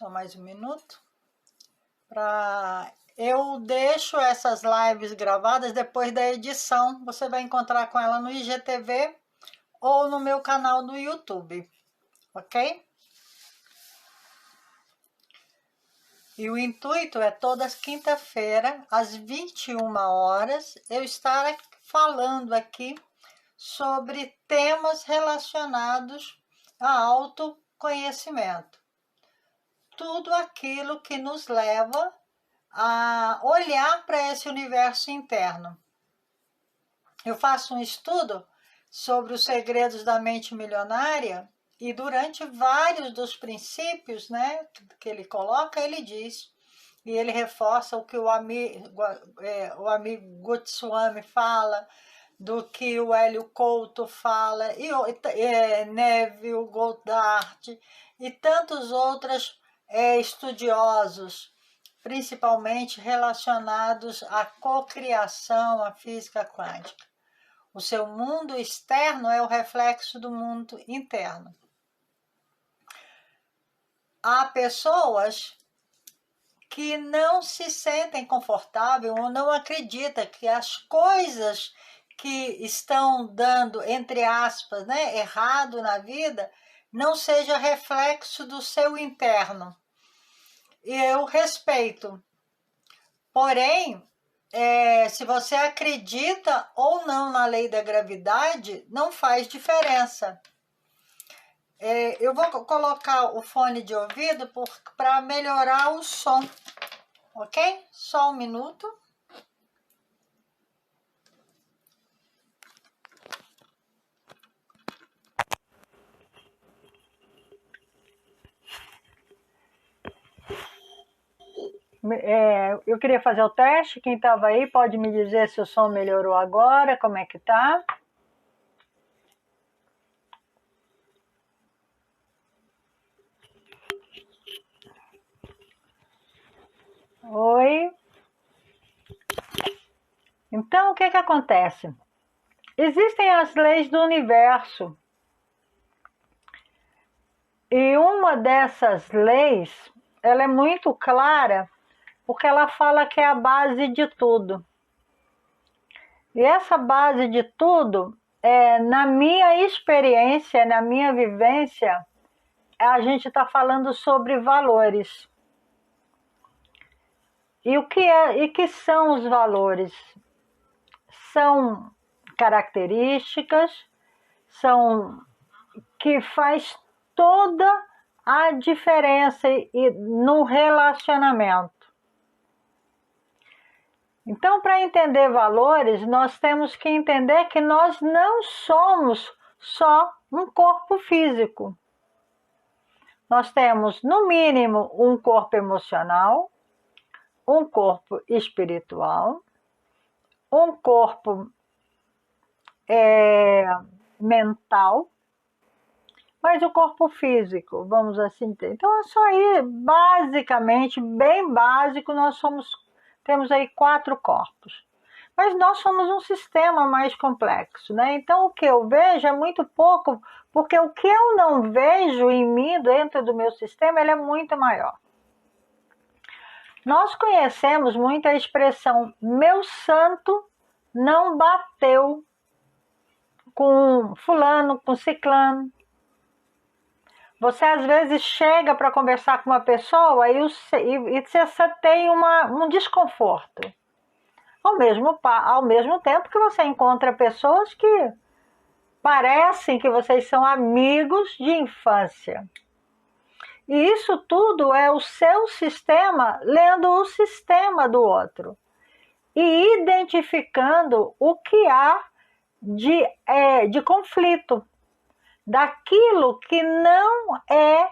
Só mais um minuto. Eu deixo essas lives gravadas depois da edição. Você vai encontrar com ela no IGTV ou no meu canal do YouTube, ok? E o intuito é todas quinta-feira, às 21 horas, eu estar falando aqui sobre temas relacionados a autoconhecimento. Tudo aquilo que nos leva a olhar para esse universo interno. Eu faço um estudo sobre os segredos da mente milionária e durante vários dos princípios, né, que ele coloca, ele diz, e ele reforça o que o amigo Gottswami fala, do que o Hélio Couto fala, e Neville Goddard e tantos outros estudiosos, principalmente relacionados à cocriação, à física quântica. O seu mundo externo é o reflexo do mundo interno. Há pessoas que não se sentem confortáveis ou não acreditam que as coisas que estão dando, entre aspas, né, errado na vida, não seja reflexo do seu interno. E eu respeito. Porém, se você acredita ou não na lei da gravidade, não faz diferença. Eu vou colocar o fone de ouvido para melhorar o som, ok? Só um minuto. Eu queria fazer o teste. Quem estava aí pode me dizer se o som melhorou agora, como é que tá? Oi? Então, o que acontece? Existem as leis do universo. E uma dessas leis, ela é muito clara, porque ela fala que é a base de tudo. E essa base de tudo, na minha experiência, na minha vivência, a gente está falando sobre valores. E que são os valores? São características, que faz toda a diferença no relacionamento. Então, para entender valores, nós temos que entender que nós não somos só um corpo físico. Nós temos, no mínimo, um corpo emocional, um corpo espiritual, um corpo mental, mas o corpo físico, vamos assim dizer. Então, é só aí, basicamente, bem básico, temos aí 4 corpos. Mas nós somos um sistema mais complexo, né? Então, o que eu vejo é muito pouco, porque o que eu não vejo em mim, dentro do meu sistema, ele é muito maior. Nós conhecemos muito a expressão, meu santo não bateu com fulano, com ciclano. Você às vezes chega para conversar com uma pessoa e você tem um desconforto. Ao mesmo tempo que você encontra pessoas que parecem que vocês são amigos de infância. E isso tudo é o seu sistema lendo o sistema do outro. E identificando o que há de conflito. Daquilo que não é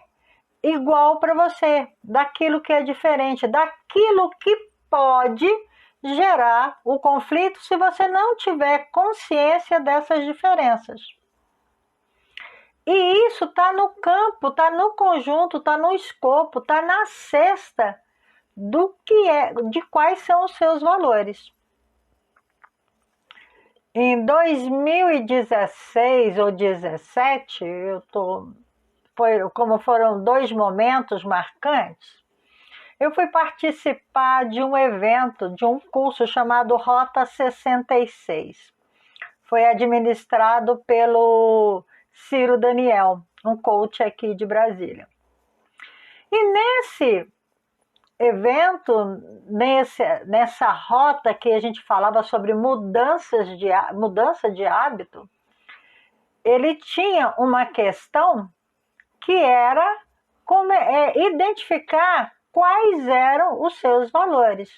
igual para você, daquilo que é diferente, daquilo que pode gerar o conflito se você não tiver consciência dessas diferenças. E isso está no campo, está no conjunto, está no escopo, está na cesta de quais são os seus valores. Em 2016 ou 2017, eu estou como foram 2 momentos marcantes, eu fui participar de um evento, de um curso chamado Rota 66. Foi administrado pelo Ciro Daniel, um coach aqui de Brasília. E nesse evento, nessa rota que a gente falava sobre mudança de hábito, ele tinha uma questão que era identificar quais eram os seus valores.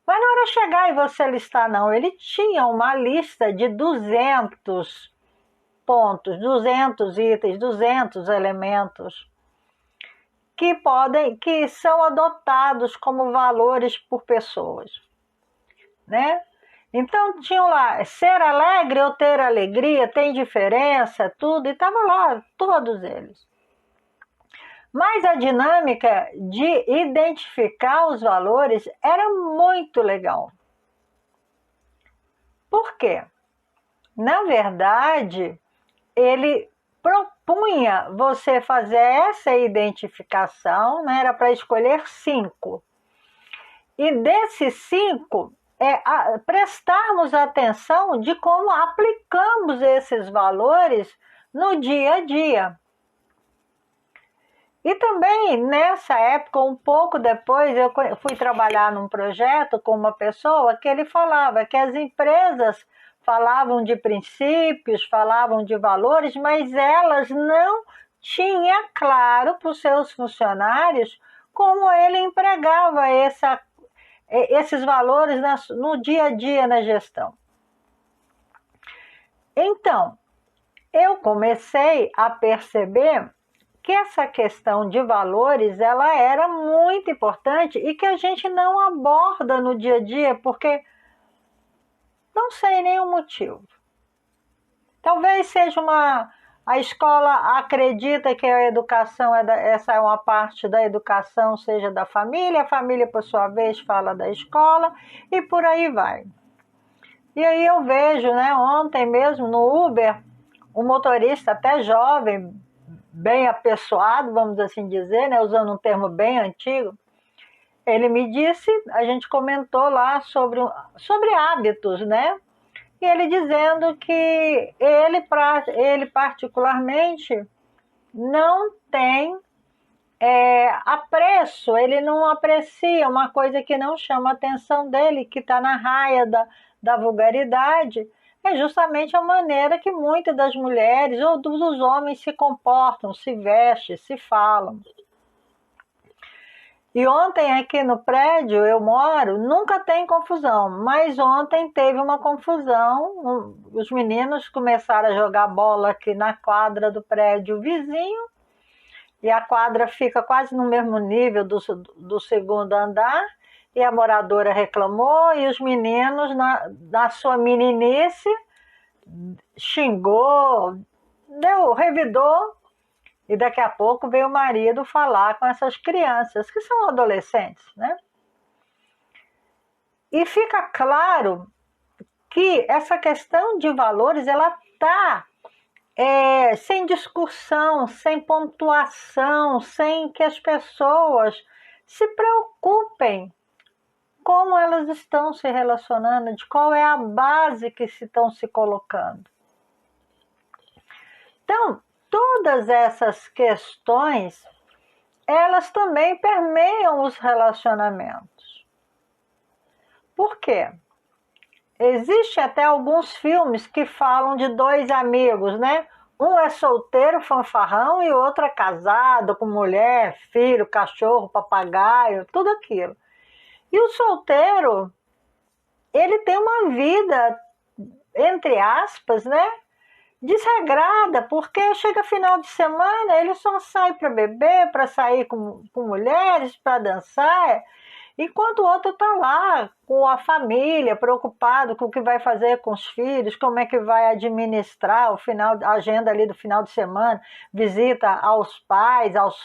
Mas não era chegar e você listar, não. Ele tinha uma lista de 200 pontos, 200 itens, 200 elementos que são adotados como valores por pessoas, né? Então tinham lá, ser alegre ou ter alegria, tem diferença, tudo, e estava lá, todos eles. Mas a dinâmica de identificar os valores era muito legal. Por quê? Na verdade, ele propunha você fazer essa identificação, né? Era para escolher 5. E desses 5, prestarmos atenção de como aplicamos esses valores no dia a dia. E também, nessa época, um pouco depois, eu fui trabalhar num projeto com uma pessoa que ele falava que as empresas falavam de princípios, falavam de valores, mas elas não tinham claro para os seus funcionários como ele empregava esses valores no dia a dia na gestão. Então, eu comecei a perceber que essa questão de valores ela era muito importante e que a gente não aborda no dia a dia porque não sei nenhum motivo. Talvez seja a escola acredita que a educação essa é uma parte da educação, seja da família, a família por sua vez fala da escola e por aí vai. E aí eu vejo, né, ontem mesmo no Uber, um motorista até jovem, bem apessoado, vamos assim dizer, né, usando um termo bem antigo, ele me disse, a gente comentou lá sobre hábitos, né? E ele dizendo que ele particularmente não tem apreço, ele não aprecia uma coisa que não chama a atenção dele, que está na raia da vulgaridade, é justamente a maneira que muitas das mulheres ou dos homens se comportam, se vestem, se falam. E ontem aqui no prédio eu moro, nunca tem confusão, mas ontem teve uma confusão, os meninos começaram a jogar bola aqui na quadra do prédio vizinho, e a quadra fica quase no mesmo nível do segundo andar, e a moradora reclamou, e os meninos, na sua meninice, xingou, revidou, e daqui a pouco veio o marido falar com essas crianças, que são adolescentes, né? E fica claro que essa questão de valores, ela está sem discussão, sem pontuação, sem que as pessoas se preocupem como elas estão se relacionando, de qual é a base que estão se colocando. Então, todas essas questões, elas também permeiam os relacionamentos. Por quê? Existem até alguns filmes que falam de 2 amigos, né? Um é solteiro, fanfarrão, e o outro é casado, com mulher, filho, cachorro, papagaio, tudo aquilo. E o solteiro, ele tem uma vida, entre aspas, né? Desregrada, porque chega final de semana, ele só sai para beber, para sair com mulheres, para dançar, enquanto o outro está lá com a família, preocupado com o que vai fazer com os filhos, como é que vai administrar a agenda ali do final de semana, visita aos pais, aos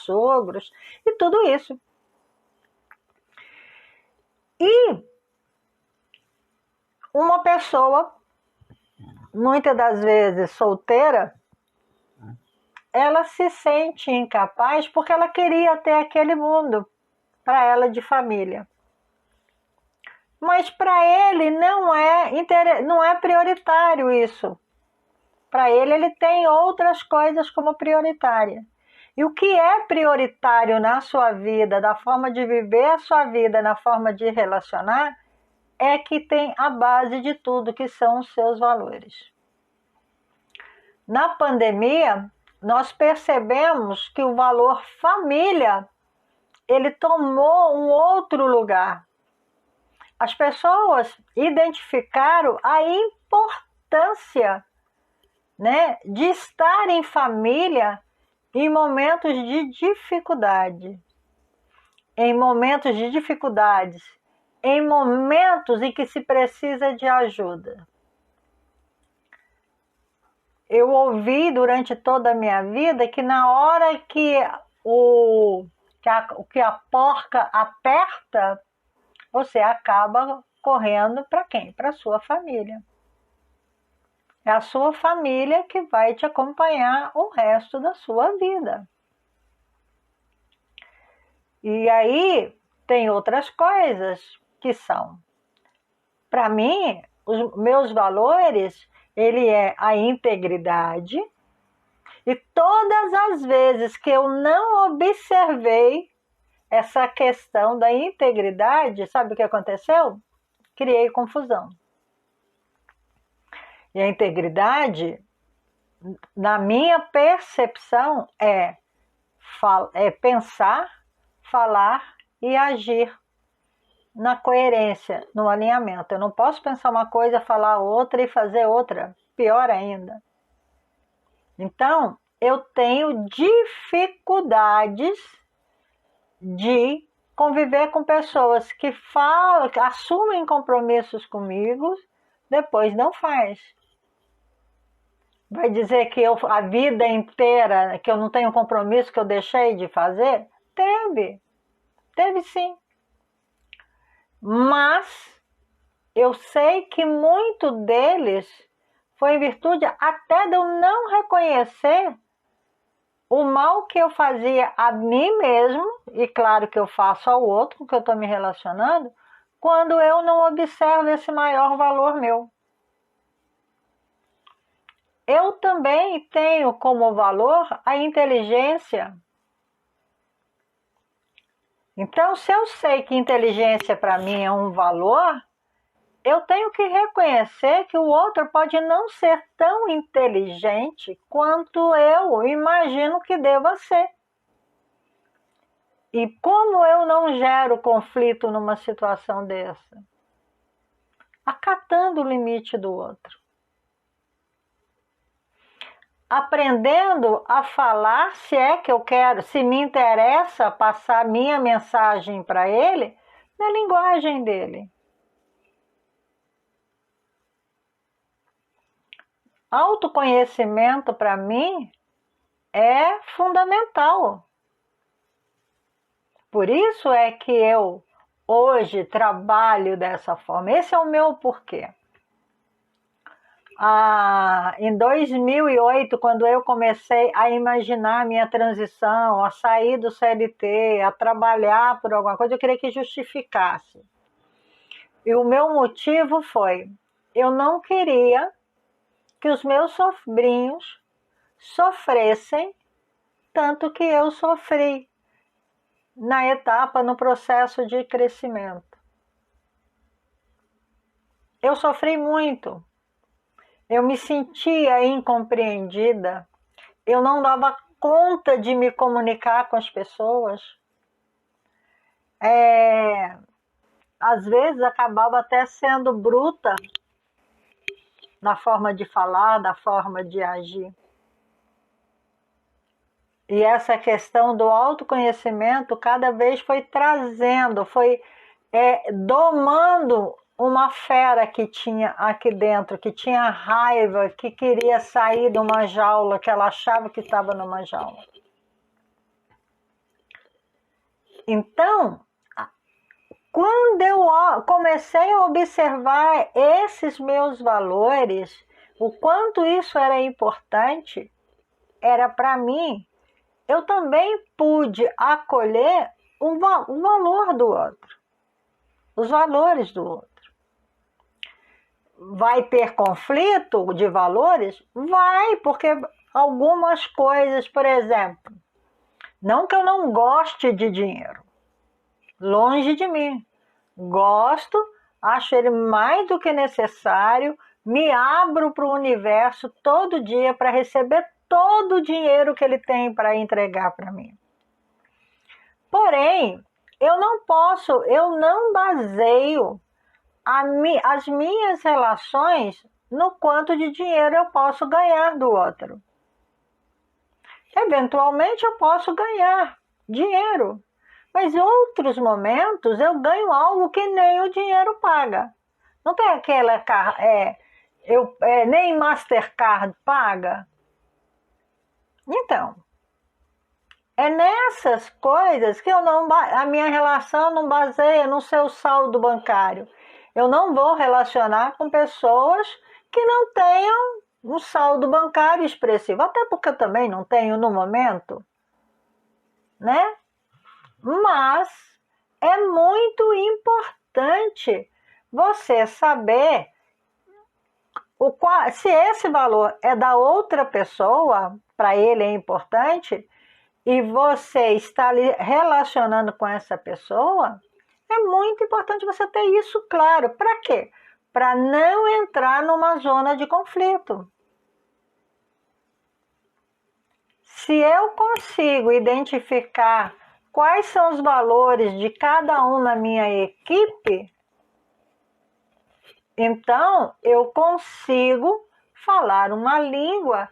sogros, e tudo isso. E uma pessoa, muitas das vezes solteira, ela se sente incapaz porque ela queria ter aquele mundo para ela de família. Mas para ele não é prioritário isso. Para ele tem outras coisas como prioritária. E o que é prioritário na sua vida, da forma de viver a sua vida, na forma de relacionar, é que tem a base de tudo, que são os seus valores. Na pandemia, nós percebemos que o valor família, ele tomou um outro lugar. As pessoas identificaram a importância, né, de estar em família em momentos de dificuldade. Em momentos de dificuldades, em momentos em que se precisa de ajuda. Eu ouvi durante toda a minha vida que na hora que a porca aperta, você acaba correndo para quem? Para a sua família. É a sua família que vai te acompanhar o resto da sua vida. E aí tem outras coisas que são. Para mim, os meus valores, ele é a integridade. E todas as vezes que eu não observei essa questão da integridade, sabe o que aconteceu? Criei confusão. E a integridade, na minha percepção, é pensar, falar e agir na coerência, no alinhamento. Eu não posso pensar uma coisa, falar outra e fazer outra. Pior ainda. Então, eu tenho dificuldades de conviver com pessoas que assumem compromissos comigo, depois não faz. Vai dizer que a vida inteira, que eu não tenho compromisso, que eu deixei de fazer? Teve sim. Mas eu sei que muito deles foi em virtude até de eu não reconhecer o mal que eu fazia a mim mesmo, e claro que eu faço ao outro com que eu estou me relacionando, quando eu não observo esse maior valor meu. Eu também tenho como valor a inteligência. Então, se eu sei que inteligência para mim é um valor, eu tenho que reconhecer que o outro pode não ser tão inteligente quanto eu imagino que deva ser. E como eu não gero conflito numa situação dessa? Acatando o limite do outro. Aprendendo a falar se é que eu quero, se me interessa passar minha mensagem para ele, na linguagem dele. Autoconhecimento, para mim, é fundamental. Por isso é que eu hoje trabalho dessa forma. Esse é o meu porquê. Em 2008, quando eu comecei a imaginar a minha transição, a sair do CLT, a trabalhar por alguma coisa, eu queria que justificasse. E o meu motivo foi, eu não queria que os meus sobrinhos sofressem tanto que eu sofri na etapa, no processo de crescimento. Eu sofri muito. Eu me sentia incompreendida. Eu não dava conta de me comunicar com as pessoas. Às vezes acabava até sendo bruta na forma de falar, da forma de agir. E essa questão do autoconhecimento cada vez foi trazendo, foi domando uma fera que tinha aqui dentro, que tinha raiva, que queria sair de uma jaula, que ela achava que estava numa jaula. Então, quando eu comecei a observar esses meus valores, o quanto isso era importante, era para mim, eu também pude acolher o valor do outro, os valores do outro. Vai ter conflito de valores? Vai, porque algumas coisas, por exemplo, não que eu não goste de dinheiro, longe de mim. Gosto, acho ele mais do que necessário, me abro para o universo todo dia para receber todo o dinheiro que ele tem para entregar para mim. Porém, eu não baseio as minhas relações no quanto de dinheiro eu posso ganhar do outro. Eventualmente eu posso ganhar dinheiro, mas em outros momentos eu ganho algo que nem o dinheiro paga. Não tem aquela nem Mastercard paga? Então, é nessas coisas que a minha relação não baseia no seu saldo bancário. Eu não vou relacionar com pessoas que não tenham um saldo bancário expressivo, até porque eu também não tenho no momento, né? Mas é muito importante você saber se esse valor é da outra pessoa, para ele é importante, e você está ali relacionando com essa pessoa, é muito importante você ter isso claro. Para quê? Para não entrar numa zona de conflito. Se eu consigo identificar quais são os valores de cada um na minha equipe, então eu consigo falar uma língua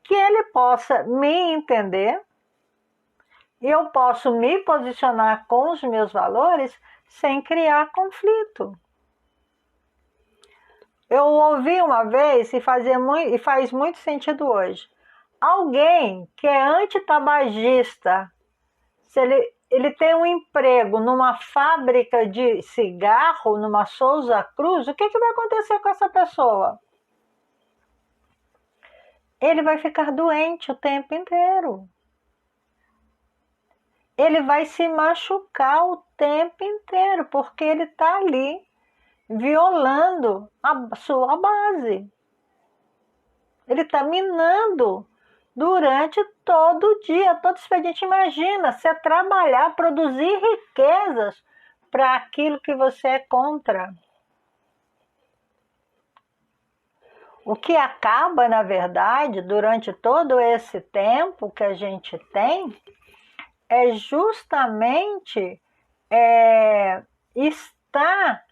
que ele possa me entender, e eu posso me posicionar com os meus valores sem criar conflito. Eu ouvi uma vez, e faz muito sentido hoje, alguém que é antitabagista, se ele tem um emprego numa fábrica de cigarro, numa Souza Cruz, o que vai acontecer com essa pessoa? Ele vai ficar doente o tempo inteiro. Ele vai se machucar o tempo inteiro, porque ele está ali violando a sua base. Ele está minando durante todo o dia, todo expediente. Imagina, você trabalhar, produzir riquezas para aquilo que você é contra. O que acaba, na verdade, durante todo esse tempo que a gente tem, é justamente estar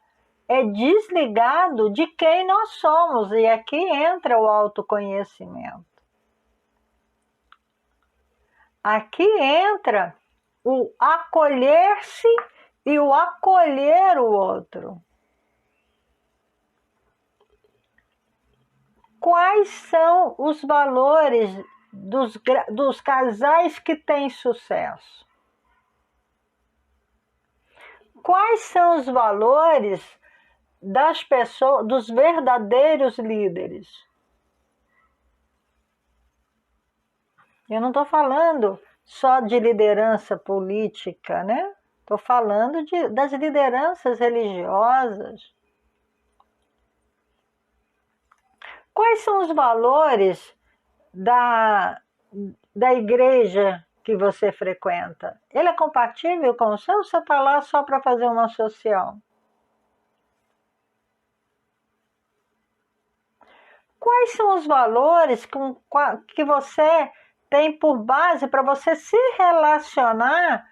desligado de quem nós somos. E aqui entra o autoconhecimento. Aqui entra o acolher-se e o acolher o outro. Quais são os valores dos casais que têm sucesso? Quais são os valores das pessoas, dos verdadeiros líderes? Eu não estou falando só de liderança política, né? Estou falando das lideranças religiosas. Quais são os valores da igreja que você frequenta? Ele é compatível com o seu ou você está lá só para fazer uma social? Quais são os valores que você tem por base para você se relacionar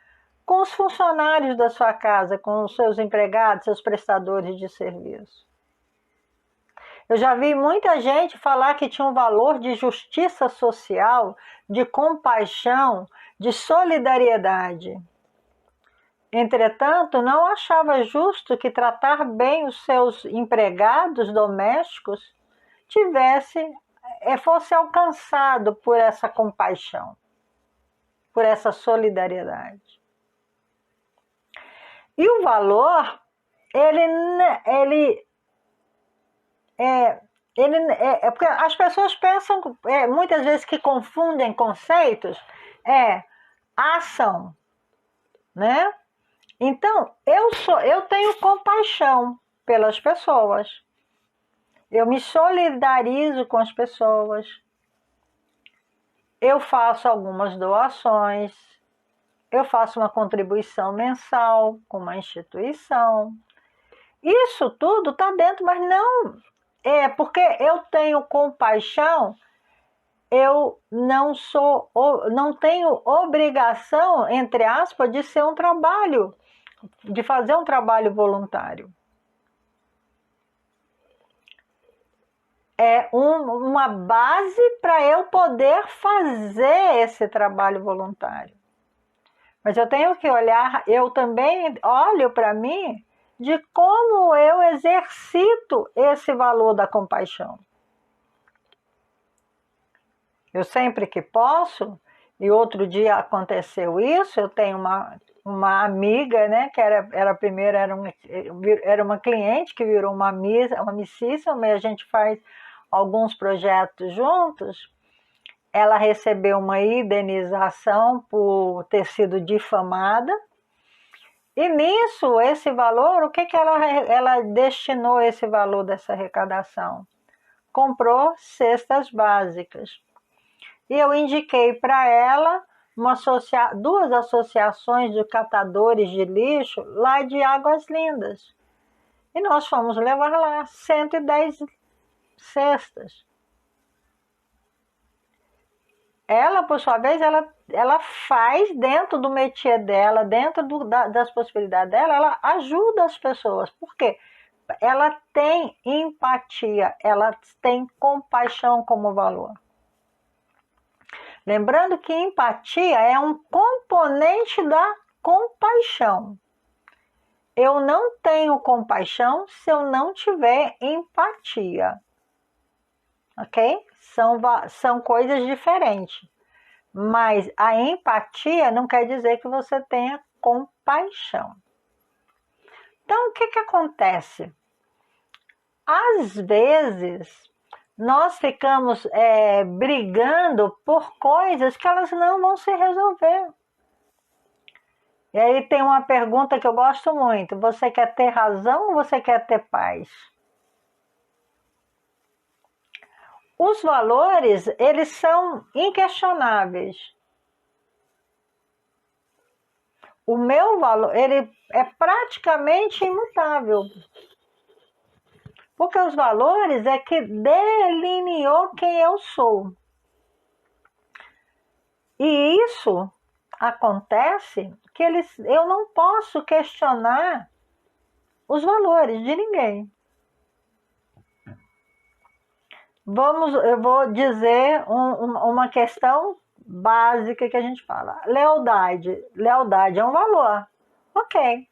com os funcionários da sua casa, com os seus empregados, seus prestadores de serviço? Eu já vi muita gente falar que tinha um valor de justiça social, de compaixão, de solidariedade. Entretanto, não achava justo que tratar bem os seus empregados domésticos fosse alcançado por essa compaixão, por essa solidariedade. E o valor, ele É porque as pessoas pensam muitas vezes que confundem conceitos, ação, né? Então, eu tenho compaixão pelas pessoas. Eu me solidarizo com as pessoas. Eu faço algumas doações. Eu faço uma contribuição mensal com uma instituição. Isso tudo está dentro, mas não porque eu tenho compaixão. Eu não tenho obrigação, entre aspas, de ser um trabalho, de fazer um trabalho voluntário. É uma base para eu poder fazer esse trabalho voluntário. Mas eu tenho que olhar, eu também olho para mim de como eu exercito esse valor da compaixão. Eu sempre que posso, e outro dia aconteceu isso, eu tenho uma amiga, né, que primeiro era uma cliente que virou uma amicíssima, e a gente faz alguns projetos juntos. Ela recebeu uma indenização por ter sido difamada, e nisso, esse valor, o que ela destinou esse valor dessa arrecadação? Comprou cestas básicas. E eu indiquei para ela duas associações de catadores de lixo lá de Águas Lindas. E nós fomos levar lá 110 cestas. Ela, por sua vez, ela faz dentro do métier dela, dentro das possibilidades dela, ela ajuda as pessoas. Por quê? Ela tem empatia, ela tem compaixão como valor. Lembrando que empatia é um componente da compaixão. Eu não tenho compaixão se eu não tiver empatia. Ok? São coisas diferentes. Mas a empatia não quer dizer que você tenha compaixão. Então, o que acontece? Às vezes, nós ficamos brigando por coisas que elas não vão se resolver. E aí tem uma pergunta que eu gosto muito. Você quer ter razão ou você quer ter paz? Os valores, eles são inquestionáveis. O meu valor, ele é praticamente imutável. Porque os valores é que delineou quem eu sou. E isso acontece que eu não posso questionar os valores de ninguém. Eu vou dizer uma questão básica que a gente fala. Lealdade. Lealdade é um valor. Ok.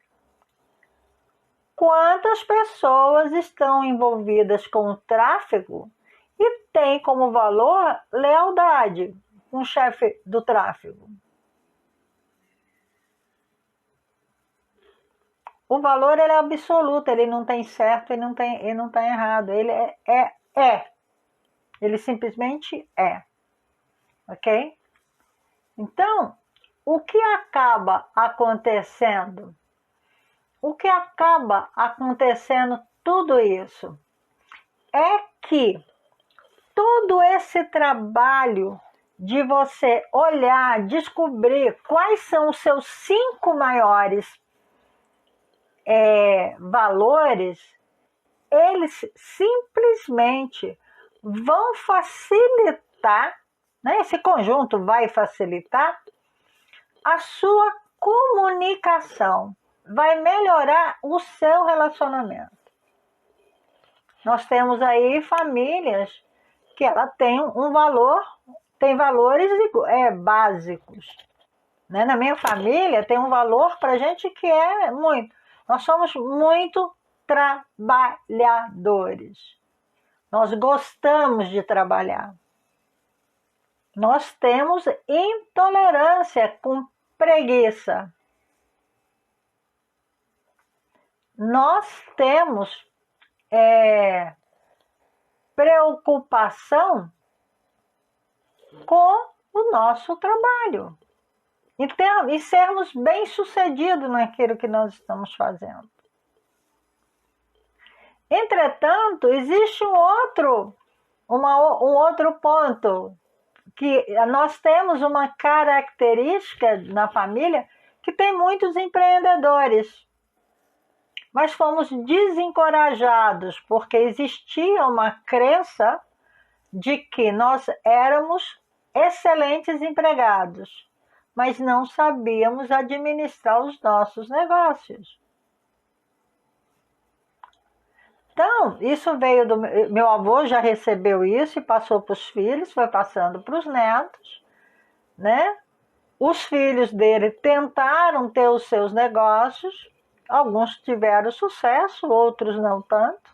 Quantas pessoas estão envolvidas com o tráfico e têm como valor lealdade com o chefe do tráfico? O valor ele é absoluto, ele não tem certo e não tem errado. Ele é. Ele simplesmente é. Ok? Então, o que acaba acontecendo? O que acaba acontecendo tudo isso é que todo esse trabalho de você olhar, descobrir quais são os seus 5 maiores valores, eles simplesmente vão facilitar, né? Esse conjunto vai facilitar a sua comunicação, vai melhorar o seu relacionamento. Nós temos aí famílias que ela tem um valor, tem valores básicos. Né? Na minha família tem um valor para a gente que é muito. Nós somos muito trabalhadores. Nós gostamos de trabalhar. Nós temos intolerância com preguiça. Nós temos preocupação com o nosso trabalho e sermos bem-sucedidos naquilo que nós estamos fazendo. Entretanto, existe um outro ponto, que nós temos uma característica na família que tem muitos empreendedores, mas fomos desencorajados porque existia uma crença de que nós éramos excelentes empregados, mas não sabíamos administrar os nossos negócios. Então, isso veio do meu avô, já recebeu isso e passou para os filhos, foi passando para os netos, né? Os filhos dele tentaram ter os seus negócios, alguns tiveram sucesso, outros não tanto,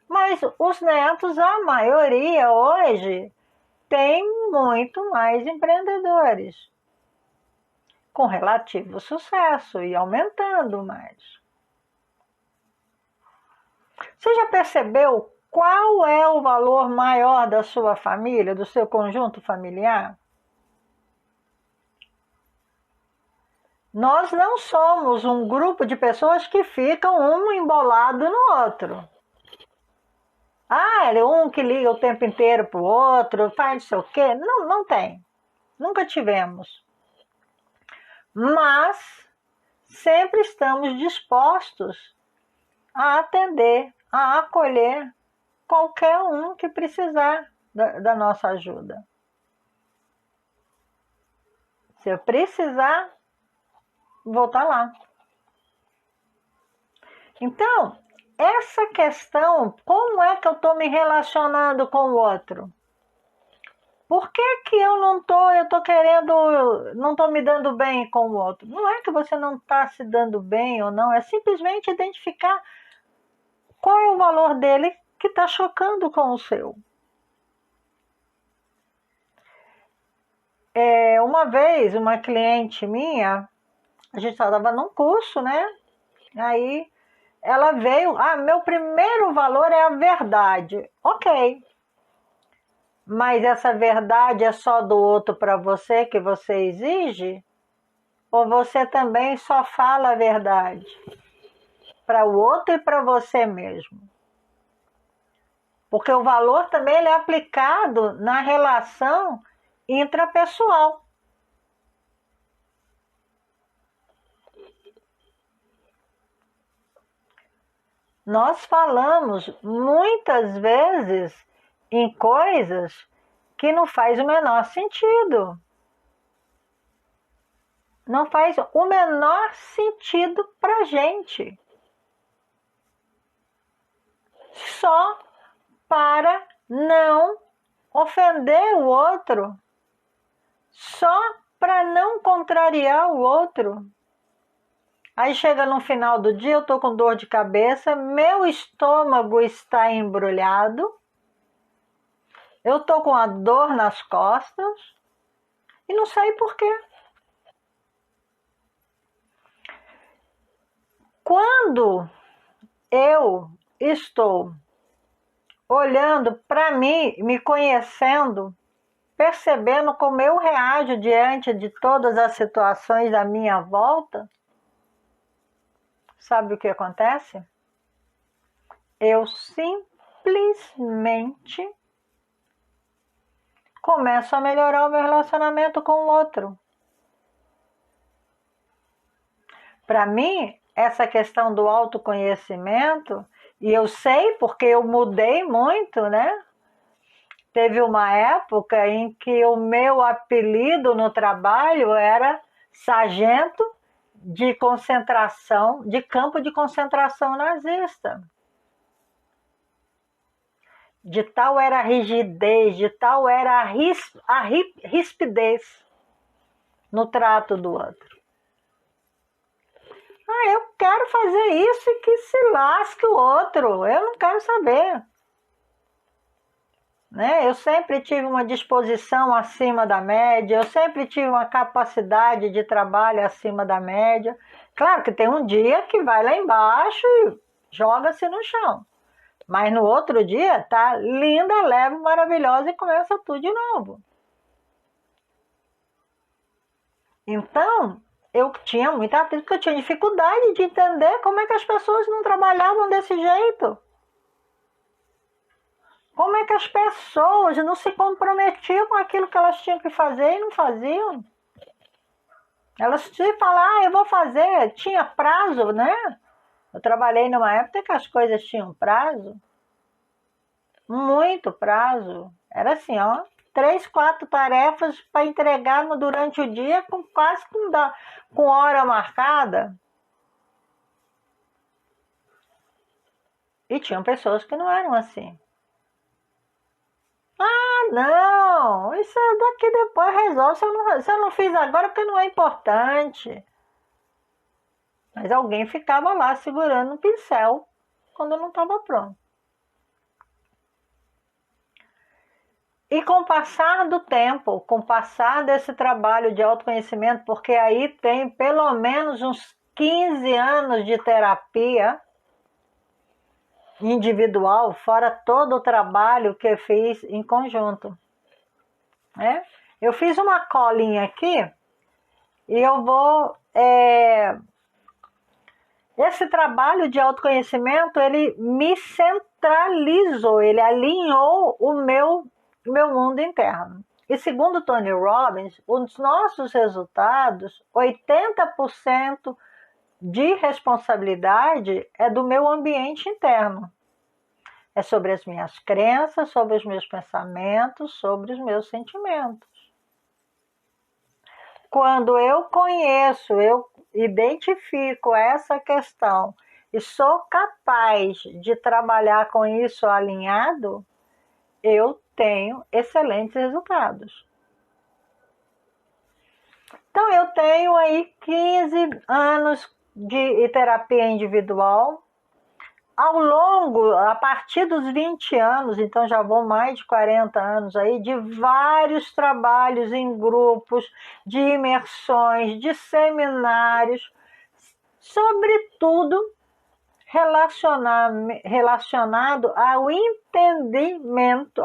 mas os netos, a maioria hoje, tem muito mais empreendedores, com relativo sucesso e aumentando mais. Você já percebeu qual é o valor maior da sua família, do seu conjunto familiar? Nós não somos um grupo de pessoas que ficam um embolado no outro. Ah, ele é um que liga o tempo inteiro para o outro, faz não sei o quê. Não, não tem. Nunca tivemos. Mas sempre estamos dispostos a atender, a acolher qualquer um que precisar da nossa ajuda. Se eu precisar, vou estar lá. Então, essa questão, como é que eu estou me relacionando com o outro? Por que eu não estou me dando bem com o outro? Não é que você não está se dando bem ou não, é simplesmente identificar qual é o valor dele que está chocando com o seu. Uma vez, uma cliente minha, a gente estava num curso, né? Aí ela veio, meu primeiro valor é a verdade. Ok. Mas essa verdade é só do outro para você, que você exige? Ou você também só fala a verdade para o outro e para você mesmo? Porque o valor também ele é aplicado na relação intrapessoal. Nós falamos muitas vezes em coisas que não faz o menor sentido. Não faz o menor sentido para a gente. Só para não ofender o outro. Só para não contrariar o outro. Aí chega no final do dia, eu estou com dor de cabeça, meu estômago está embrulhado, eu estou com a dor nas costas e não sei por quê. Quando eu estou olhando para mim, me conhecendo, percebendo como eu reajo diante de todas as situações à minha volta, sabe o que acontece? Eu simplesmente começo a melhorar o meu relacionamento com o outro. Para mim, essa questão do autoconhecimento, e eu sei porque eu mudei muito, né? Teve uma época em que o meu apelido no trabalho era sargento de concentração, de campo de concentração nazista. De tal era a rigidez, de tal era a rispidez no trato do outro. Eu quero fazer isso e que se lasque o outro, eu não quero saber. Né? Eu sempre tive uma disposição acima da média, eu sempre tive uma capacidade de trabalho acima da média. Claro que tem um dia que vai lá embaixo e joga-se no chão. Mas no outro dia tá linda, leve, maravilhosa e começa tudo de novo. Então, eu tinha muita atriz, porque eu tinha dificuldade de entender como é que as pessoas não trabalhavam desse jeito. Como é que as pessoas não se comprometiam com aquilo que elas tinham que fazer e não faziam? Elas se falavam, eu vou fazer, tinha prazo, né? Eu trabalhei numa época que as coisas tinham prazo, muito prazo. Era assim, ó, 3, 4 tarefas para entregar durante o dia, quase com hora marcada. E tinham pessoas que não eram assim. Ah, não, isso daqui depois resolve. Se eu não fiz agora, porque não é importante. Mas alguém ficava lá segurando um pincel quando não estava pronto. E com o passar do tempo, com o passar desse trabalho de autoconhecimento, porque aí tem pelo menos uns 15 anos de terapia individual, fora todo o trabalho que eu fiz em conjunto, né? Eu fiz uma colinha aqui e eu vou... Esse trabalho de autoconhecimento, ele me centralizou, ele alinhou o meu mundo interno. E segundo Tony Robbins, os nossos resultados, 80% de responsabilidade é do meu ambiente interno. É sobre as minhas crenças, sobre os meus pensamentos, sobre os meus sentimentos. Quando eu conheço, eu identifico essa questão e sou capaz de trabalhar com isso alinhado, eu tenho excelentes resultados. Então, eu tenho aí 15 anos de terapia individual. A partir dos 20 anos, então já vou mais de 40 anos aí, de vários trabalhos em grupos, de imersões, de seminários, sobretudo relacionado ao entendimento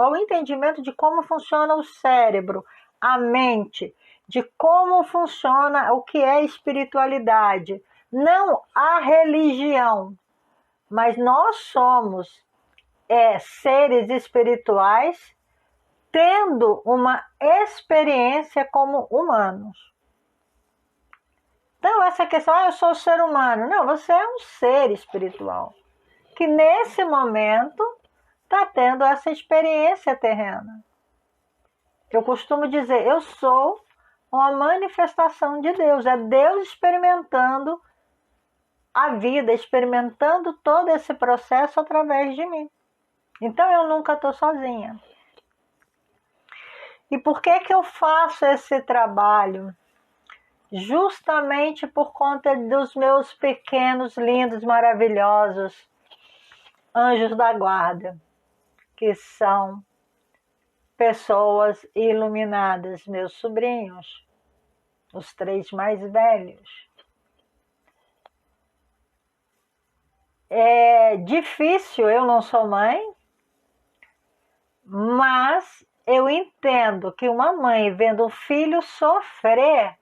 de como funciona o cérebro, a mente, de como funciona o que é espiritualidade, não a religião. Mas nós somos seres espirituais tendo uma experiência como humanos. Então, essa questão, eu sou ser humano. Não, você é um ser espiritual que nesse momento está tendo essa experiência terrena. Eu costumo dizer, eu sou uma manifestação de Deus. É Deus experimentando a vida, experimentando todo esse processo através de mim. Então eu nunca estou sozinha. E por que eu faço esse trabalho? Justamente por conta dos meus pequenos, lindos, maravilhosos anjos da guarda, que são pessoas iluminadas, meus sobrinhos, os 3 mais velhos. É difícil, eu não sou mãe, mas eu entendo que uma mãe vendo um filho sofrer,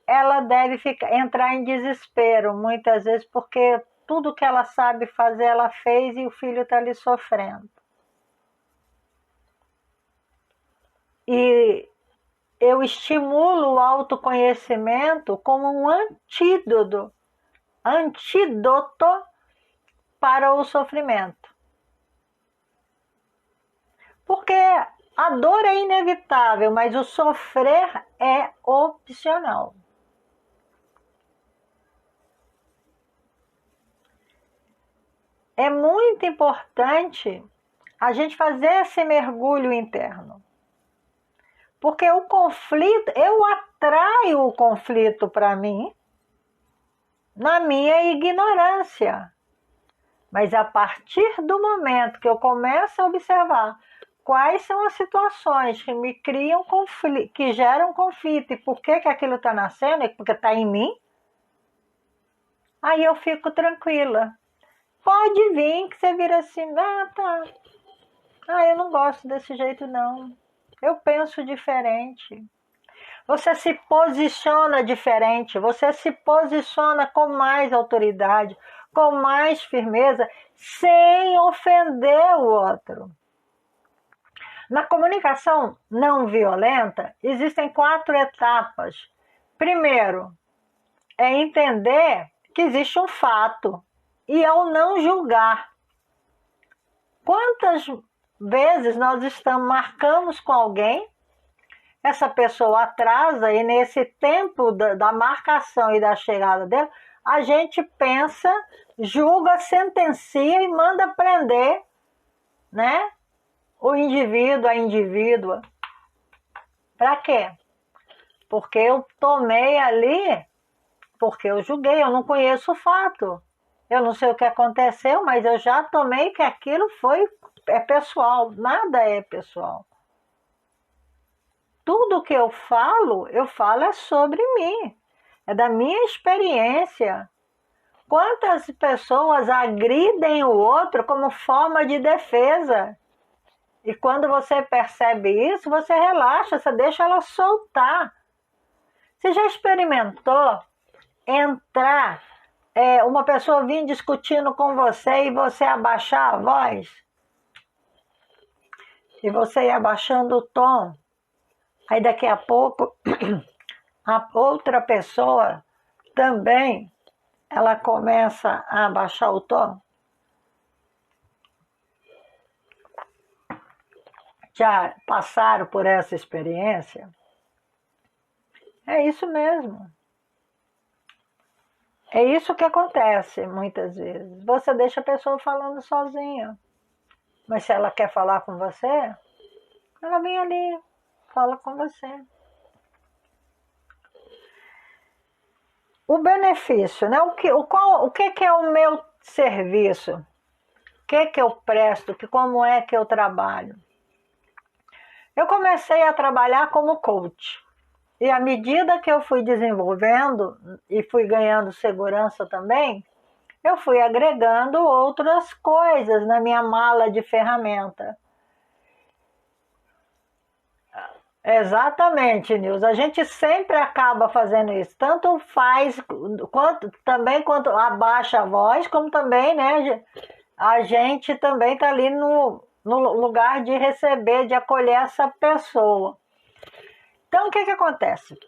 ela deve entrar em desespero, muitas vezes, porque tudo que ela sabe fazer, ela fez e o filho está ali sofrendo. E eu estimulo o autoconhecimento como um antídoto para o sofrimento. Porque a dor é inevitável, mas o sofrer é opcional. É muito importante a gente fazer esse mergulho interno. Porque o conflito, eu atraio o conflito para mim na minha ignorância. Mas a partir do momento que eu começo a observar quais são as situações que me criam conflito, que geram conflito, e por que aquilo está nascendo, é porque está em mim, aí eu fico tranquila. Pode vir que você vira assim, tá. Eu não gosto desse jeito não. Eu penso diferente. Você se posiciona diferente, você se posiciona com mais autoridade, com mais firmeza, sem ofender o outro. Na comunicação não violenta, existem 4 etapas. Primeiro, é entender que existe um fato e ao não julgar. Quantas vezes nós marcamos com alguém, essa pessoa atrasa e nesse tempo da marcação e da chegada dela, a gente pensa, julga, sentencia e manda prender, né? O indivíduo, a indivídua. Para quê? Porque eu tomei ali, porque eu julguei, eu não conheço o fato. Eu não sei o que aconteceu, mas eu já tomei que aquilo é pessoal. Nada é pessoal. Tudo que eu falo é sobre mim. É da minha experiência. Quantas pessoas agridem o outro como forma de defesa? E quando você percebe isso, você relaxa, você deixa ela soltar. Você já experimentou entrar, uma pessoa vir discutindo com você e você abaixar a voz? E você ir abaixando o tom? Aí daqui a pouco, a outra pessoa também, ela começa a abaixar o tom? Já passaram por essa experiência? É isso mesmo. É isso que acontece muitas vezes. Você deixa a pessoa falando sozinha. Mas se ela quer falar com você, ela vem ali, fala com você. O benefício, né? O que é o meu serviço? O que eu presto? Como é que eu trabalho? Eu comecei a trabalhar como coach. E à medida que eu fui desenvolvendo e fui ganhando segurança também, eu fui agregando outras coisas na minha mala de ferramenta. Exatamente, Nilson. A gente sempre acaba fazendo isso. Tanto faz, quanto abaixa a voz, como também, né? A gente também está ali no lugar de receber, de acolher essa pessoa. Então, o que acontece?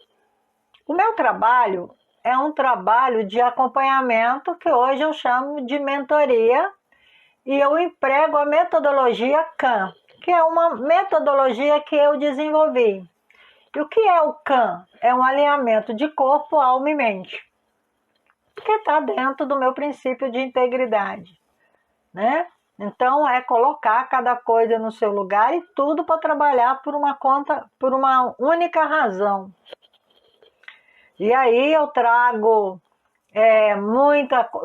O meu trabalho é um trabalho de acompanhamento que hoje eu chamo de mentoria e eu emprego a metodologia CAM, que é uma metodologia que eu desenvolvi. E o que é o CAM? É um alinhamento de corpo, alma e mente, que está dentro do meu princípio de integridade, né? Então, é colocar cada coisa no seu lugar e tudo para trabalhar por uma única razão. E aí eu trago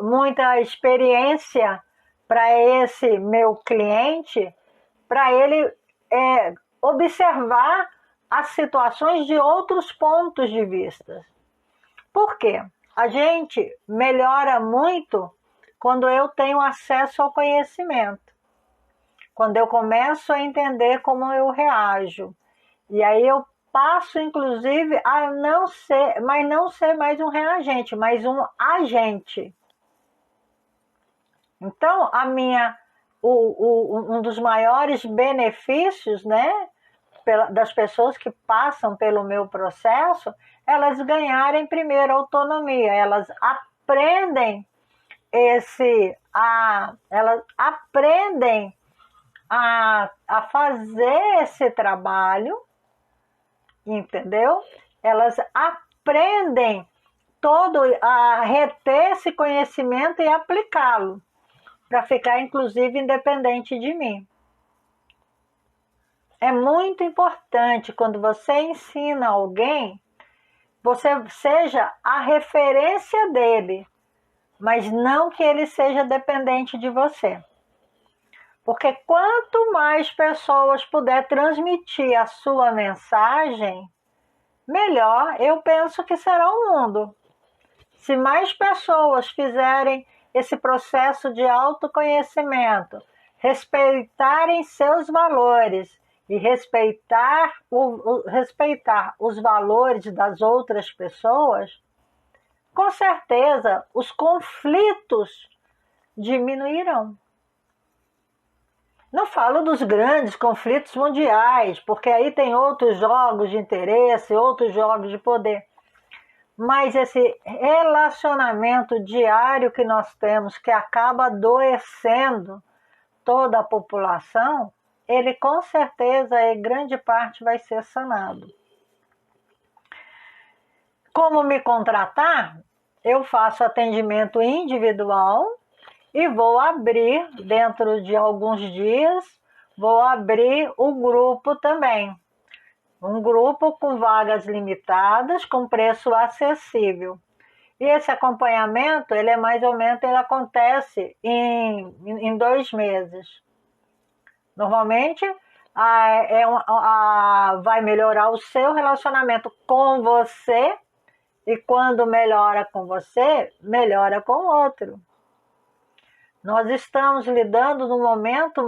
muita experiência para esse meu cliente, para ele observar as situações de outros pontos de vista. Por quê? A gente melhora muito quando eu tenho acesso ao conhecimento, quando eu começo a entender como eu reajo. E aí eu passo, inclusive, a não ser mais um reagente, mas um agente. Então, um dos maiores benefícios, né, das pessoas que passam pelo meu processo, elas ganharem primeiro autonomia, elas aprendem a fazer esse trabalho, entendeu? Elas aprendem a reter esse conhecimento e aplicá-lo, para ficar, inclusive, independente de mim. É muito importante, quando você ensina alguém, você seja a referência dele, mas não que ele seja dependente de você. Porque quanto mais pessoas puder transmitir a sua mensagem, melhor eu penso que será o mundo. Se mais pessoas fizerem esse processo de autoconhecimento, respeitarem seus valores e respeitar os valores das outras pessoas, com certeza os conflitos diminuirão. Não falo dos grandes conflitos mundiais, porque aí tem outros jogos de interesse, outros jogos de poder. Mas esse relacionamento diário que nós temos, que acaba adoecendo toda a população, ele com certeza, em grande parte, vai ser sanado. Como me contratar? Eu faço atendimento individual e vou abrir, dentro de alguns dias, vou abrir o grupo também. Um grupo com vagas limitadas, com preço acessível. E esse acompanhamento, ele é mais ou menos, ele acontece em 2 meses. Normalmente, vai melhorar o seu relacionamento com você, e quando melhora com você, melhora com o outro. Nós estamos lidando num momento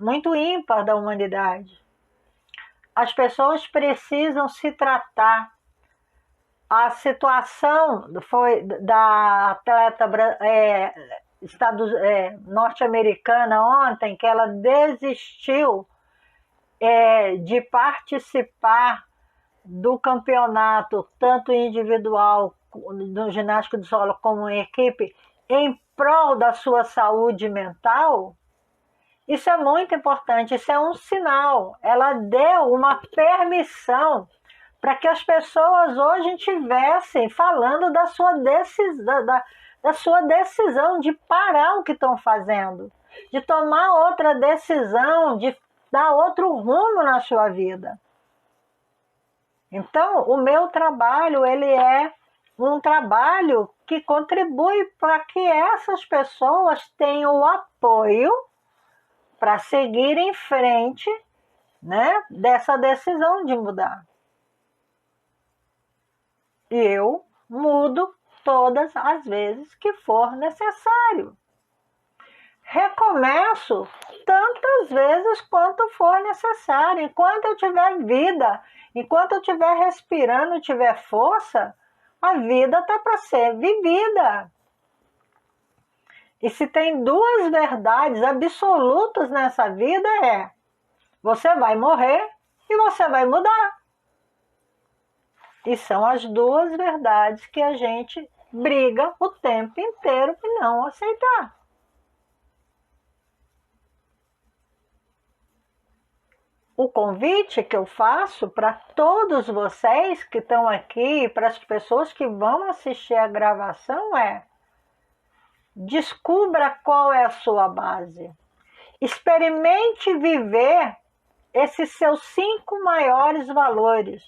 muito ímpar da humanidade. As pessoas precisam se tratar. A situação foi da atleta norte-americana ontem, que ela desistiu de participar do campeonato, tanto individual, no ginástica do solo, como em equipe, em prol da sua saúde mental. Isso é muito importante, isso é um sinal. Ela deu uma permissão para que as pessoas hoje estivessem falando da sua decisão de parar o que estão fazendo, de tomar outra decisão, de dar outro rumo na sua vida. Então, o meu trabalho, ele é um trabalho que contribui para que essas pessoas tenham o apoio para seguir em frente, né, dessa decisão de mudar. E eu mudo todas as vezes que for necessário. Recomeço tantas vezes quanto for necessário. Enquanto eu tiver vida, enquanto eu estiver respirando, tiver força, a vida está para ser vivida. E se tem 2 verdades absolutas nessa vida você vai morrer e você vai mudar. E são as 2 verdades que a gente briga o tempo inteiro e não aceitar. O convite que eu faço para todos vocês que estão aqui, para as pessoas que vão assistir a gravação descubra qual é a sua base. Experimente viver esses seus 5 maiores valores.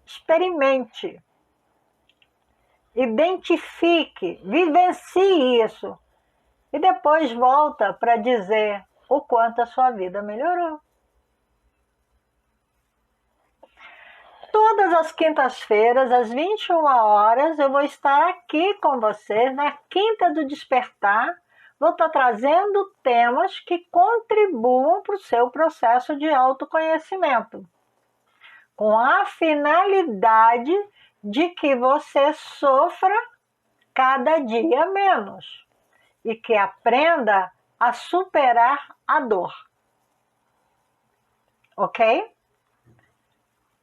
Experimente. Identifique, vivencie isso. E depois volta para dizer o quanto a sua vida melhorou. Todas as quintas-feiras, às 21 horas, eu vou estar aqui com vocês, na Quinta do Despertar. Vou estar trazendo temas que contribuam para o seu processo de autoconhecimento, com a finalidade de que você sofra cada dia menos e que aprenda a superar a dor. Ok?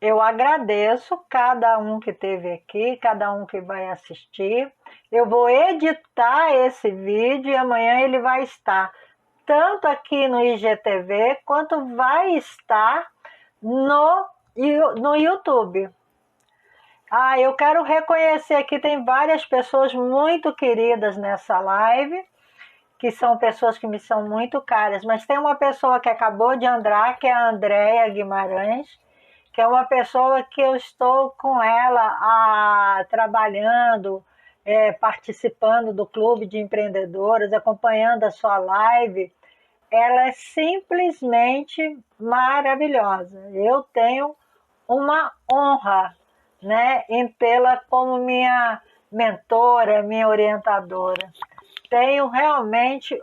Eu agradeço cada um que esteve aqui, cada um que vai assistir. Eu vou editar esse vídeo e amanhã ele vai estar tanto aqui no IGTV quanto vai estar no YouTube. Eu quero reconhecer aqui, tem várias pessoas muito queridas nessa live, que são pessoas que me são muito caras, mas tem uma pessoa que acabou de entrar, que é a Andréia Guimarães, que é uma pessoa que eu estou com ela trabalhando, participando do Clube de Empreendedoras, acompanhando a sua live. Ela é simplesmente maravilhosa. Eu tenho uma honra, né, em tê-la como minha mentora, minha orientadora. Tenho realmente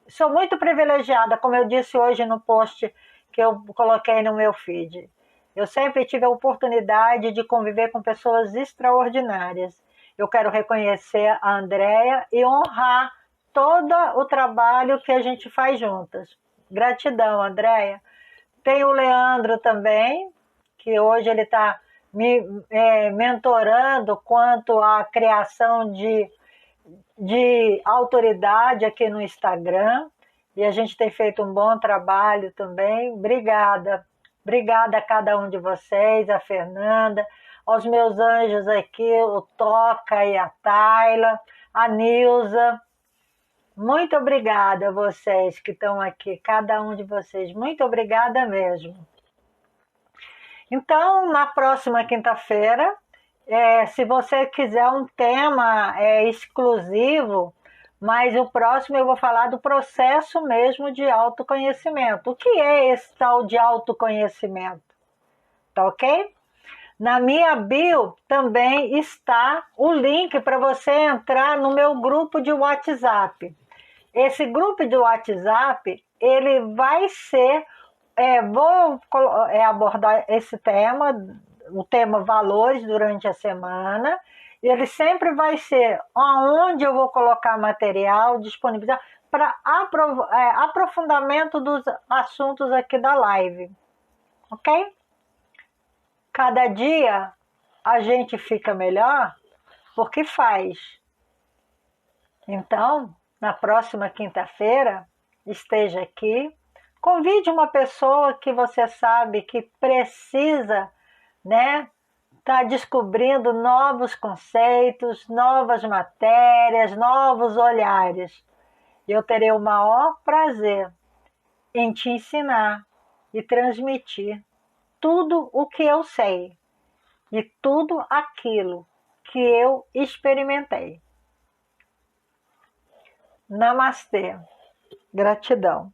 Sou muito privilegiada, como eu disse hoje no post que eu coloquei no meu feed. Eu sempre tive a oportunidade de conviver com pessoas extraordinárias. Eu quero reconhecer a Andréia e honrar todo o trabalho que a gente faz juntas. Gratidão, Andréia. Tem o Leandro também, que hoje ele está me mentorando quanto à criação de autoridade aqui no Instagram. E a gente tem feito um bom trabalho também. Obrigada. Obrigada a cada um de vocês, a Fernanda, aos meus anjos aqui, o Toca e a Tayla, a Nilza. Muito obrigada a vocês que estão aqui, cada um de vocês. Muito obrigada mesmo. Então, na próxima quinta-feira, se você quiser um tema exclusivo, mas o próximo eu vou falar do processo mesmo de autoconhecimento. O que é esse tal de autoconhecimento? Tá ok? Na minha bio também está o link para você entrar no meu grupo de WhatsApp. Esse grupo de WhatsApp, ele vai ser... vou abordar esse tema, o tema valores durante a semana. E ele sempre vai ser onde eu vou colocar material disponibilizado para aprofundamento dos assuntos aqui da live. Ok? Cada dia a gente fica melhor porque faz. Então, na próxima quinta-feira, esteja aqui. Convide uma pessoa que você sabe que precisa, né, tá descobrindo novos conceitos, novas matérias, novos olhares. Eu terei o maior prazer em te ensinar e transmitir tudo o que eu sei e tudo aquilo que eu experimentei. Namastê. Gratidão.